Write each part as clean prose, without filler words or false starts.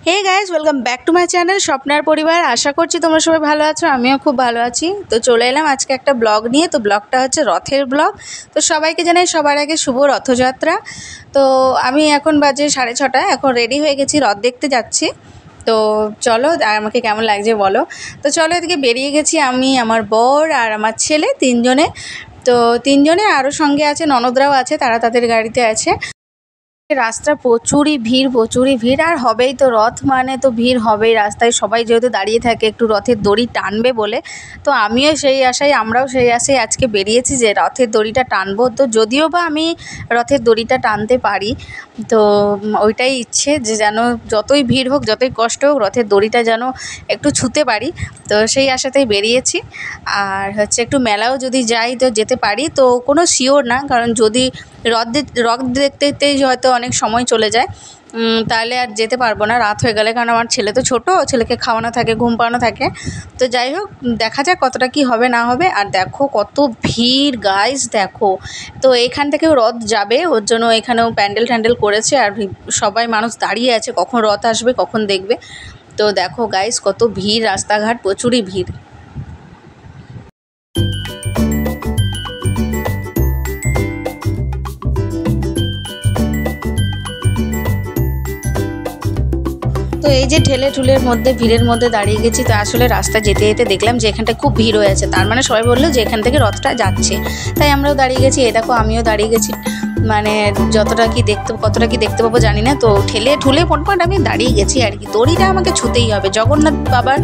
Hey guys welcome back to my channel Swapnar Parivar. आशा करছি তোমরা সবাই ভালো আছো, আমিও খুব ভালো আছি। তো চলে এলাম আজকে একটা ব্লগ নিয়ে। তো ব্লগটা হচ্ছে রথের ব্লগ। তো সবাইকে জানাই সবার আগে শুভ রথযাত্রা। তো আমি এখন বাজে 6:30, এখন রেডি হয়ে গেছি, রথ দেখতে যাচ্ছি। তো চলো, আর আমাকে কেমন লাগছে বলো। তো চলো, এদিকে বেরিয়ে গেছি আমি, আমার বর আর আমার ছেলে, তিনজনে। তো তিনজনে আরও সঙ্গে আছে, ননদরাও আছে, তারা তাদের গাড়িতে আছে। রাস্তা প্রচুরই ভিড় আর হবেই তো, রথ মানে তো ভিড় হবেই রাস্তায়। সবাই যেহেতু দাঁড়িয়ে থাকে একটু রথের দড়ি টানবে বলে, তো আমিও সেই আশায়, আমরাও সেই আশায় আজকে বেরিয়েছি যে রথের দড়িটা টানবো। তো যদিও বা আমি রথের দড়িটা টানতে পারি, তো ওইটাই ইচ্ছে যে যেন যতই ভিড় হোক, যতই কষ্ট হোক, রথের দড়িটা যেন একটু ছুঁতে পারি। তো সেই আশাতেই বেরিয়েছি। আর হচ্ছে একটু মেলাও যদি যাই তো যেতে পারি, তো কোনো শিওর না, কারণ যদি রথ দেখতেই হয়তো অনেক সময় চলে যায়, তাহলে আর যেতে পারবো না রাত হয়ে গেলে, কারণ আমার ছেলে তো ছোটো, ছেলেকে খাওয়ানো থাকে, ঘুম পাড়ানো থাকে। তো যাই হোক, দেখা যাক কতটা কি হবে না হবে। আর দেখো কত ভিড় গাইস, দেখো। তো এখান থেকেও রথ যাবে, ওর জন্য এখানেও প্যান্ডেল করেছে, আর সবাই মানুষ দাঁড়িয়ে আছে কখন রথ আসবে, কখন দেখবে। তো দেখো গাইস কত ভিড়, রাস্তাঘাট প্রচুরই ভিড়। তো এই যে ঠেলে ঠুলের মধ্যে, ভিড়ের মধ্যে দাঁড়িয়ে গেছি। তো আসলে রাস্তা যেতে যেতে দেখলাম যে এখানটা খুব ভিড় হয়েছে, তার মানে সবাই বললো যে এখান থেকে রথটা যাচ্ছে, তাই আমরাও দাঁড়িয়ে গেছি। এই দেখো আমিও দাঁড়িয়ে গেছি, মানে কতটা কি দেখতে পাবো জানি না। তো ঠেলে ঠুলে মোটমাট আমি দাঁড়িয়ে গেছি আর কি। দড়িটা আমাকে ছুতেই হবে, জগন্নাথ বাবার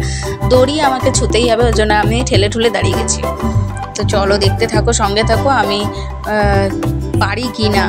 দড়ি আমাকে ছুতেই হবে, ওই জন্য আমি ঠেলে ঠুলে দাঁড়িয়ে গেছি। তো চলো দেখতে থাকো, সঙ্গে থাকো, আমি পারি কি না।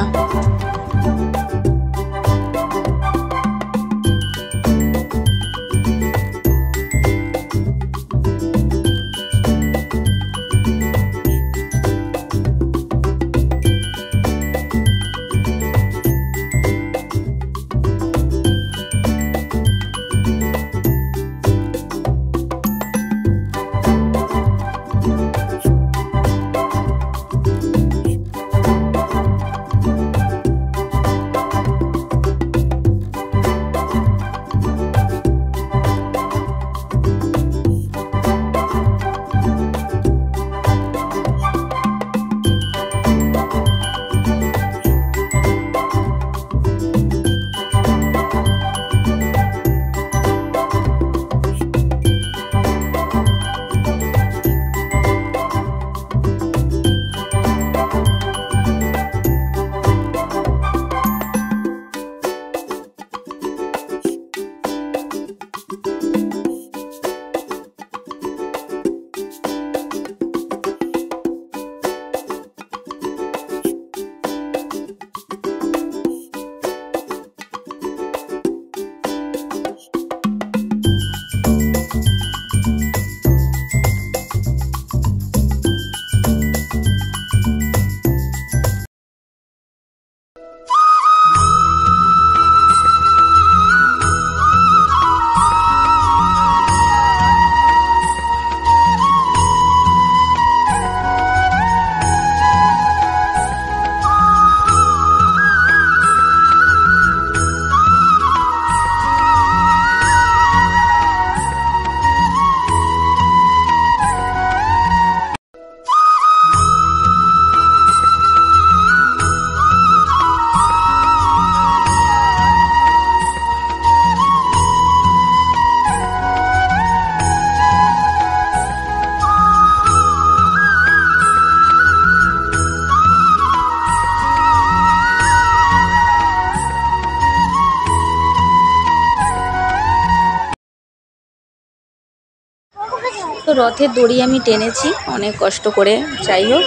তো রথের দড়ি আমি টেনেছি অনেক কষ্ট করে, যাই হোক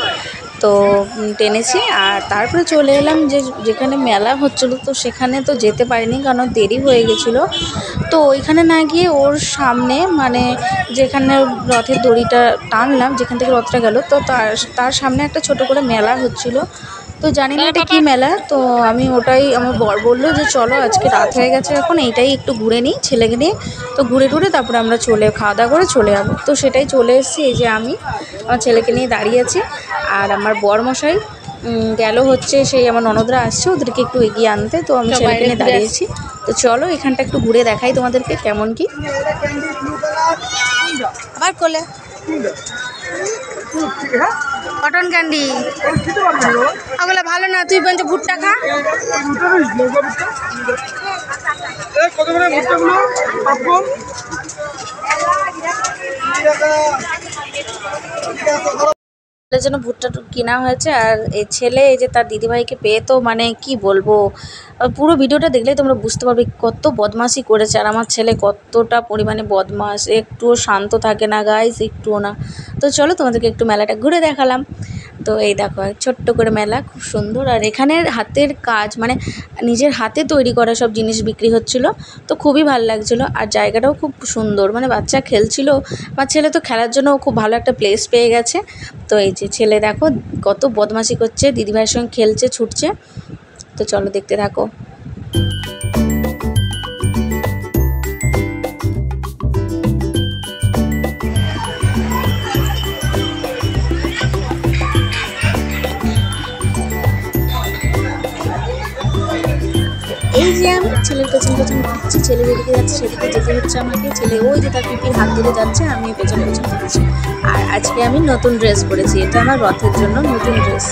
তো টেনেছি। আর তারপরে চলে এলাম যেখানে মেলা হচ্ছিলো, তো সেখানে তো যেতে পারিনি কারণ দেরি হয়ে গেছিলো। তো ওইখানে না গিয়ে ওর সামনে, মানে যেখানে রথের দড়িটা টানলাম, যেখান থেকে রথটা গেল, তো তার সামনে একটা ছোট করে মেলা হচ্ছিলো। তো জানি না এটা কী মেলা। তো আমি ওটাই, আমার বর বললো যে চলো আজকে রাত হয়ে গেছে, এখন এইটাই একটু ঘুরে নিই ছেলেকে নিয়ে। তো ঘুরে তারপরে আমরা খাওয়া দাওয়া করে চলে যাবো। তো সেটাই চলে এসেছি। এই যে আমি আমার ছেলেকে নিয়ে দাঁড়িয়ে আছি, আর আমার বরমশাই গেল হচ্ছে, সেই আমার ননদরা আসছে, ওদেরকে একটু এগিয়ে আনতে। তো আমি ছেলেকে নিয়ে দাঁড়িয়েছি। তো চলো এখানটা একটু ঘুরে দেখাই তোমাদেরকে কেমন কি। আবার কোলে কটন ক্যান্ডি ওগুলো ভালো না, তুই বলছো ভুট্টা খা। জন্য ভুট্টা কেনা হয়েছে। আর এই ছেলে এই যে তার দিদিভাইকে পেয়ে তো মানে কি বলবো, পুরো ভিডিওটা দেখলেই তোমরা বুঝতে পারবে কত বদমাশি করেছে। আর আমার ছেলে কতটা পরিমাণে বদমাশ, একটুও শান্ত থাকে না গাইস, একটুও না। তো চলো তোমাদেরকে একটু মেলাটা ঘুরে দেখালাম। তো এই দেখো ছোট্ট করে মেলা, খুব সুন্দর। আর এখানের হাতের কাজ মানে নিজের হাতে তৈরি করা সব জিনিস বিক্রি হচ্ছিলো, তো খুবই ভালো লাগছিলো। আর জায়গাটাও খুব সুন্দর, মানে বাচ্চা খেলছিল, আমার ছেলে তো খেলার জন্য খুব ভালো একটা প্লেস পেয়ে গেছে। তো এই যে ছেলে দেখো কত বদমাশি করছে, দিদিভাইয়ের সঙ্গে খেলছে, ছুটছে। তো চলো দেখতে থাকো। এই যে আমি ছেলের পেছন পেছন ঘুরছি, ছেলে যেদিকে যাচ্ছে সেদিকে যেতে হচ্ছে আমাকে। ছেলে ওই যে তার পিপির হাত ধরে যাচ্ছে, আমি পেছনে পেছন ঘুরছি। আর আজকে আমি নতুন ড্রেস পরেছি, এটা আমার রথের জন্য নতুন ড্রেস।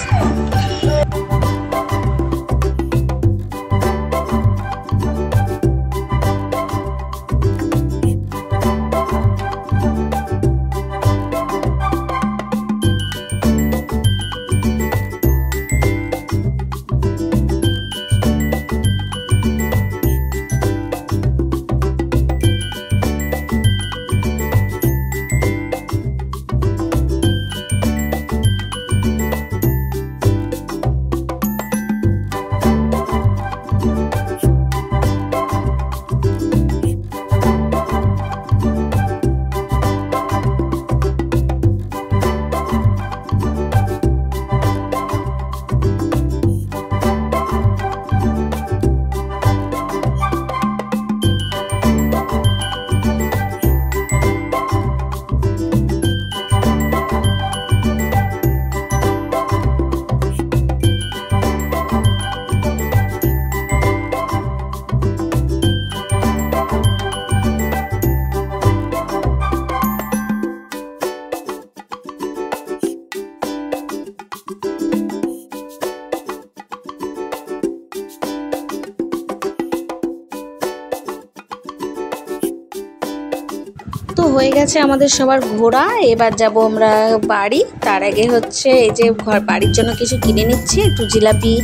তো হয়ে গেছে আমাদের সবার ঘোরা, এবার যাব আমরা বাড়ি। তার আগে হচ্ছে এই যে বাড়ির জন্য কিছু কিনে নিচ্ছি, একটু জিলাপি,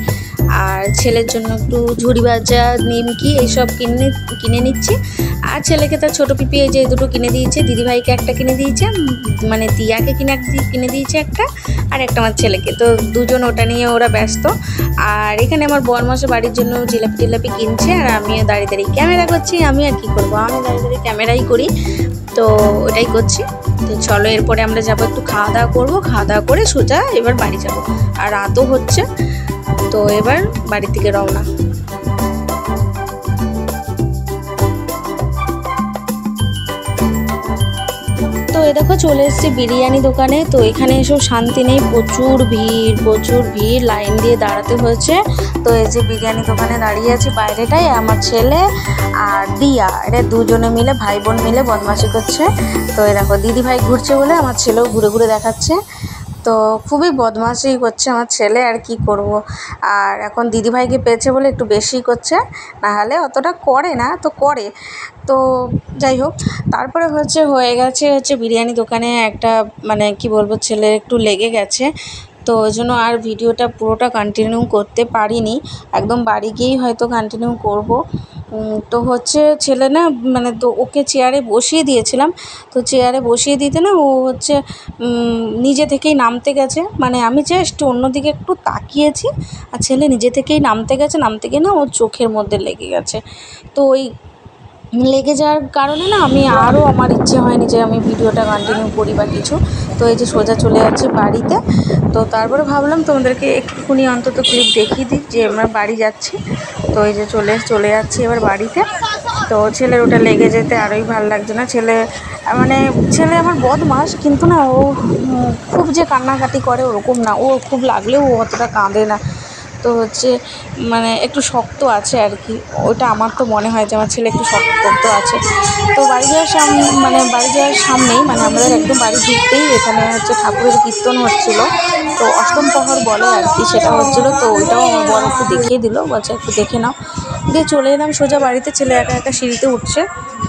আর ছেলের জন্য একটু ঝুড়ি ভাজা, নিমকি এইসব কিনে নিচ্ছি। আর ছেলেকে তার ছোটো পিপি এই যে দুটো কিনে দিয়েছে, দিদিভাইকে একটা কিনে দিয়েছে, মানে দিয়াকে কিনে দিয়েছে একটা, আর একটা আমার ছেলেকে। তো দুজন ওটা নিয়ে ওরা ব্যস্ত। আর এখানে আমার বরমাসে বাড়ির জন্য জিলাপি কিনছে, আর আমিও দাঁড়িয়ে দাঁড়িয়ে ক্যামেরা করছি। আমি আর কি করবো, আমি দাঁড়িয়ে দাঁড়িয়ে ক্যামেরাই করি, তো ওটাই করছি। তো চলো এরপরে আমরা যাবো একটু খাওয়া দাওয়া করবো, খাওয়া দাওয়া করে সোজা এবার বাড়ি যাব। আর রাতও হচ্ছে, তো এবার বাড়ি থেকে রওনা। তো এই দেখো চলে এসেছি বিরিয়ানি দোকানে। তো এখানে এসব শান্তি নেই, প্রচুর ভিড়, লাইন দিয়ে দাঁড়াতে হয়েছে। তো এই যে বিরিয়ানি দোকানে দাঁড়িয়ে আছি বাইরেটায়, আমার ছেলে আর দিয়া, এটা দুজনে মিলে ভাই বোন মিলে বদমাশি করছে। তো এই দেখো দিদি ভাই ঘুরছে বলে আমার ছেলেও ঘুরে ঘুরে দেখাচ্ছে। তো খুবই বদমাশি করছে আমার ছেলে, আর কি করব। আর এখন দিদিভাইকে পেয়েছে বলে একটু বেশিই করছে, নাহলে অতটা করে না, তো করে। তো যাই হোক, তারপরে হয়ে গেছে বিরিয়ানি দোকানে একটা মানে কি বলবো, ছেলে একটু লেগে গেছে। তো ওই জন্য আর ভিডিওটা পুরোটা কন্টিনিউ করতে পারিনি, একদম বাড়ি গিয়েই হয়তো কন্টিনিউ করব। তো ছেলে না মানে তো ওকে চেয়ারে বসিয়ে দিয়েছিলাম, তো চেয়ারে বসিয়ে দিতে না ও নিজে থেকেই নামতে গেছে। মানে আমি জাস্ট অন্যদিকে একটু তাকিয়েছি, আর ছেলে নিজে থেকেই নামতে গিয়ে না ওর চোখের মধ্যে লেগে গেছে। তো ওই লেগে যাওয়ার কারণে না আমার ইচ্ছে হয়নি যে আমি ভিডিওটা কন্টিনিউ করি বা কিছু। তো এই যে সোজা চলে যাচ্ছি বাড়িতে। তো তারপরে ভাবলাম তোমাদেরকে একটুখানি অন্তত ক্লিপ দেখিয়ে দিই যে আমরা বাড়ি যাচ্ছি। তো এই যে চলে যাচ্ছি এবার বাড়িতে। তো ছেলের ওটা লেগে যেতে আরোই ভালো লাগছে না। ছেলে আমার বদমাস, কিন্তু না ও খুব যে কান্নাকাটি করে ওরকম না, ও খুব লাগলেও ও অতটা কাঁদে না। তো হচ্ছে মানে একটু শক্ত আছে আর কি, ওটা আমার তো মনে হয় যে আমার ছেলে একটু শক্ত আছে। তো বাড়ি যাওয়ার বাড়ি যাওয়ার সামনেই মানে আমাদের একদম বাড়ি ঢুকতেই এখানে হচ্ছে ঠাকুরের কীর্তন হচ্ছিলো। তো অষ্টম প্রহর বলে আর কি, সেটা হচ্ছিলো। তো ওইটাও আমার বর একটু দেখিয়ে দিল, বলছে একটু দেখে নাও। দিয়ে চলে এলাম সোজা বাড়িতে। ছেলে একা একা সিঁড়িতে উঠছে,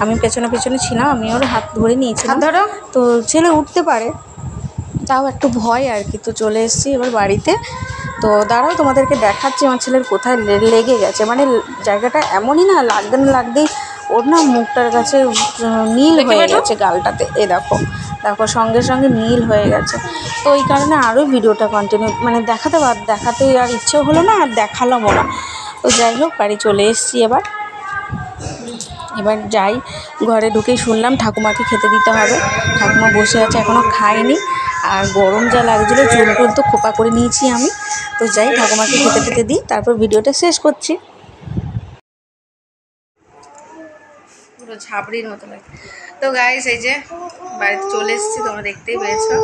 আমি পেছনে পেছনে ছিলাম, আমি ওর হাত ধরে নিয়েছিলাম। ধরো, তো ছেলে উঠতে পারে, তাও একটু ভয় আর কি। তো চলে এসেছি এবার বাড়িতে। তো দাঁড়াও তোমাদেরকে দেখাচ্ছি আমার ছেলের কোথায় লেগে গেছে। মানে জায়গাটা এমনই না, লাগতে না লাগতেই ওর না মুখটার কাছে নীল হয়ে গেছে গালটাতে। দেখো দেখো, সঙ্গে সঙ্গে নীল হয়ে গেছে। তো ওই কারণে আরও ভিডিওটা কন্টিনিউ মানে দেখাতে আর ইচ্ছেও হলো না, আর দেখালামও না। তো যাই হোক, বাড়ি চলে এসেছি। এবার যাই, ঘরে ঢুকেই শুনলাম ঠাকুমাকে খেতে দিতে হবে। ঠাকুমা বসে আছে, এখনও খায়নি। আর গরম যা লাগছিলো, চুল টুল তো খোপা করে নিয়েছি আমি। তো যাই, ঠাকুমাকে খেতে দিই, তারপর ভিডিওটা শেষ করছি। পুরো ঝাপড়ির মতো লাগে। তো গাইস, এই যে বাড়িতে চলে এসেছি, তোমরা দেখতেই পেয়েছো।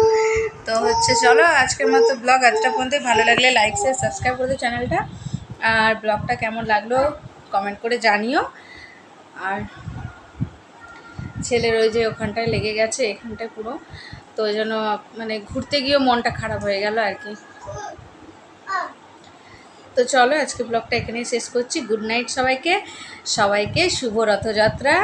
তো হচ্ছে চলো, আজকের মতো ব্লগ এতটা পর্যন্তই। ভালো লাগলে লাইক শেয়ার সাবস্ক্রাইব করে দিও চ্যানেলটা। আর ব্লগটা কেমন লাগলো কমেন্ট করে জানিও। আর ছেলের ওই যে ওখানটায় লেগে গেছে, এখানটায় পুরো। তো ওই জন্য মানে ঘুরতে গিয়েও মনটা খারাপ হয়ে গেল আর কি। তো চলো, আজকে ব্লগটা এখানেই শেষ করছি। গুড নাইট সবাইকে, সবাইকে শুভ রথযাত্রা।